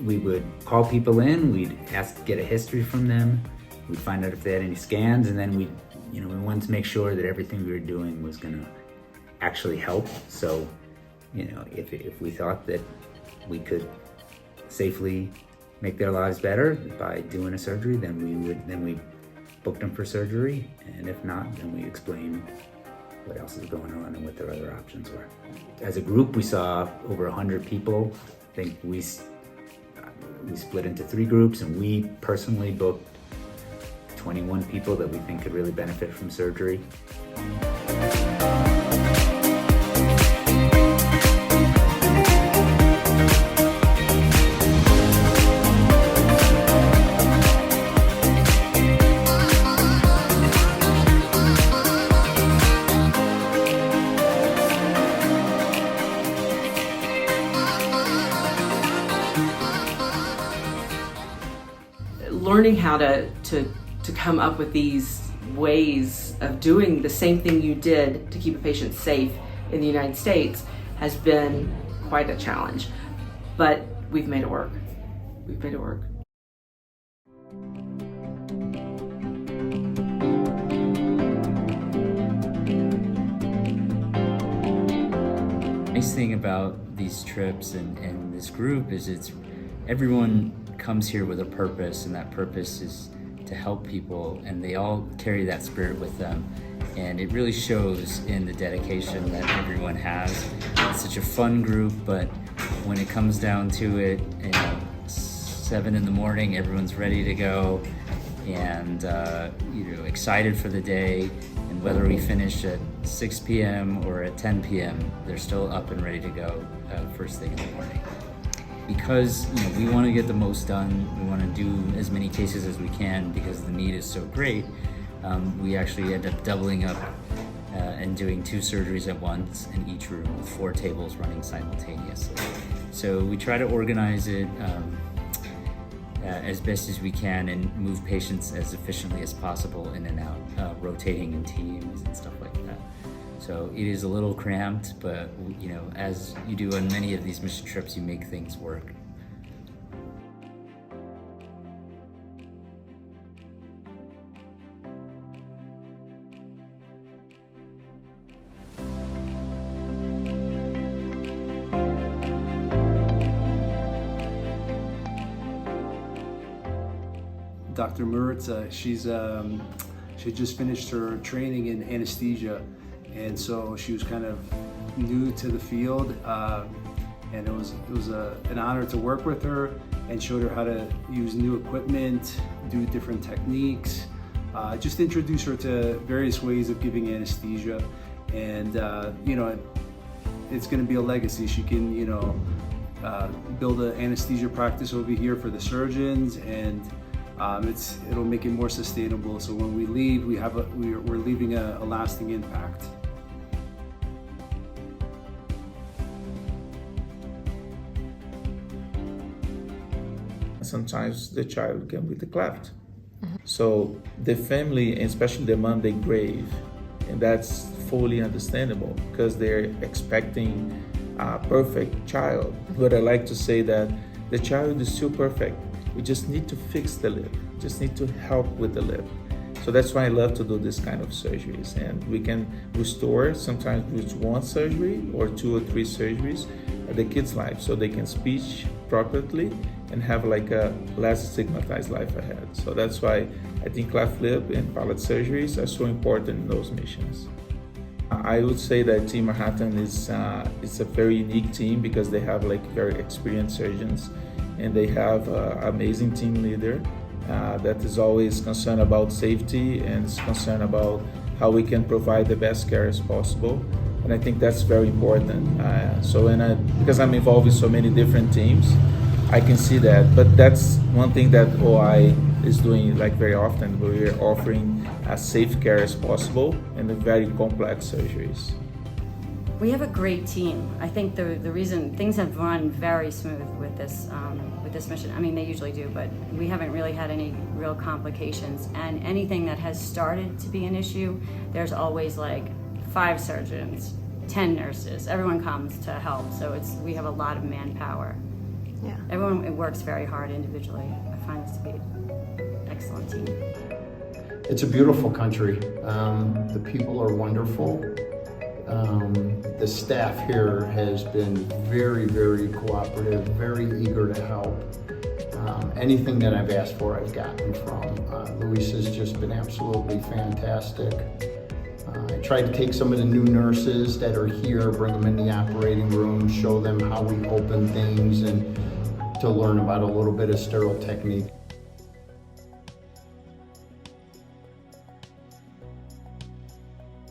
we would call people in, we'd get a history from them, we'd find out if they had any scans, and then we wanted to make sure that everything we were doing was gonna actually help. So, if we thought that we could safely make their lives better by doing a surgery, then we booked them for surgery, and if not, then we explained what else is going on and what their other options were. As a group, we saw over 100 people. I think we split into 3 groups, and we personally booked 21 people that we think could really benefit from surgery. Learning how to come up with these ways of doing the same thing you did to keep a patient safe in the United States has been quite a challenge, but we've made it work. We've made it work. Nice thing about these trips and this group is everyone comes here with a purpose, and that purpose is to help people, and they all carry that spirit with them, and it really shows in the dedication that everyone has. It's such a fun group, but when it comes down to it, 7 in the morning, everyone's ready to go, and excited for the day, and whether we finish at 6 p.m. or at 10 p.m., they're still up and ready to go first thing in the morning. Because we want to get the most done, we want to do as many cases as we can because the need is so great. We actually end up doubling up and doing 2 surgeries at once in each room with 4 tables running simultaneously. So we try to organize it as best as we can and move patients as efficiently as possible in and out, rotating in teams and stuff like that. So it is a little cramped, but as you do on many of these mission trips, you make things work. Dr. Mertz, she just finished her training in anesthesia, and so she was kind of new to the field, and it was an honor to work with her and showed her how to use new equipment, do different techniques, just introduce her to various ways of giving anesthesia, and it's going to be a legacy. She can build an anesthesia practice over here for the surgeons, and it'll make it more sustainable. So when we leave, we're leaving a lasting impact. Sometimes the child can be the cleft. So the family, and especially the mom, they grieve, and that's fully understandable because they're expecting a perfect child. But I like to say that the child is still perfect. We just need to fix the lip, just need to help with the lip. So that's why I love to do this kind of surgeries, and we can restore sometimes with 1 surgery or 2 or 3 surgeries the kid's life, so they can speak properly and have like a less stigmatized life ahead. So that's why I think cleft lip and palate surgeries are so important in those missions. I would say that Team Manhattan is a very unique team because they have like very experienced surgeons, and they have an amazing team leader that is always concerned about safety and is concerned about how we can provide the best care as possible. And I think that's very important. Because I'm involved in so many different teams, I can see that. But that's one thing that OI is doing like very often. We're offering as safe care as possible and very complex surgeries. We have a great team. I think the reason things have run very smooth with this mission. I mean, they usually do, but we haven't really had any real complications. And anything that has started to be an issue, there's always like 5 surgeons, 10 nurses. Everyone comes to help. So we have a lot of manpower. Yeah. Everyone everyone works very hard individually. I find this to be an excellent team. It's a beautiful country. The people are wonderful. The staff here has been very, very cooperative, very eager to help. Anything that I've asked for, I've gotten from. Luis has just been absolutely fantastic. I tried to take some of the new nurses that are here, bring them in the operating room, show them how we open things, and to learn about a little bit of sterile technique.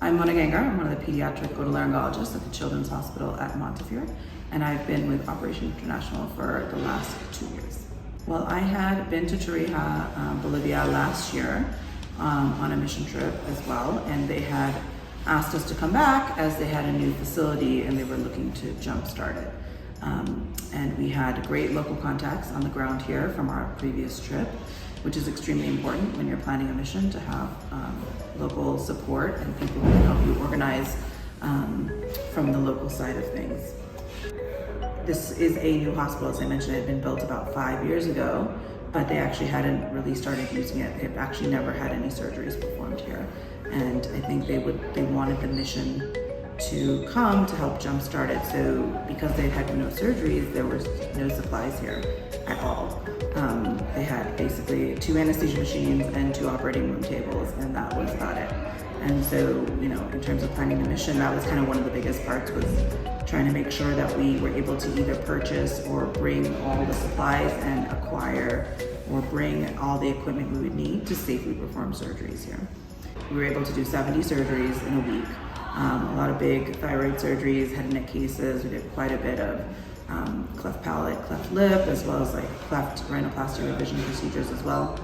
I'm Mona Gangar. I'm one of the pediatric otolaryngologists at the Children's Hospital at Montefiore, and I've been with Operation International for the last 2 years. Well, I had been to Tarija, Bolivia last year on a mission trip as well, and they had asked us to come back as they had a new facility and they were looking to jumpstart it. And we had great local contacts on the ground here from our previous trip, which is extremely important when you're planning a mission to have local support and people who can help you organize from the local side of things. This is a new hospital, as I mentioned. It had been built about 5 years ago, but they actually hadn't really started using it. They've actually never had any surgeries performed here. And I think they wanted the mission to come to help jumpstart it. So because they had no surgeries, there was no supplies here at all. They had basically 2 anesthesia machines and 2 operating room tables, and that was about it. And so, you know, in terms of planning the mission, that was kind of one of the biggest parts, was trying to make sure that we were able to either purchase or bring all the supplies and acquire or bring all the equipment we would need to safely perform surgeries here. We were able to do 70 surgeries in a week. A lot of big thyroid surgeries, head and neck cases. We did quite a bit of cleft palate, cleft lip, as well as like cleft rhinoplasty revision procedures as well.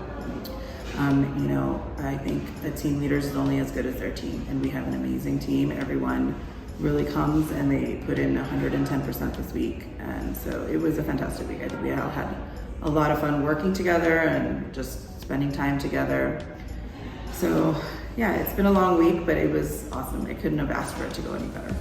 You know, I think a team leader is only as good as their team, and we have an amazing team. Everyone really comes and they put in 110% this week, and so it was a fantastic week. I think we all had a lot of fun working together and just spending time together. So yeah, it's been a long week, but it was awesome. I couldn't have asked for it to go any better.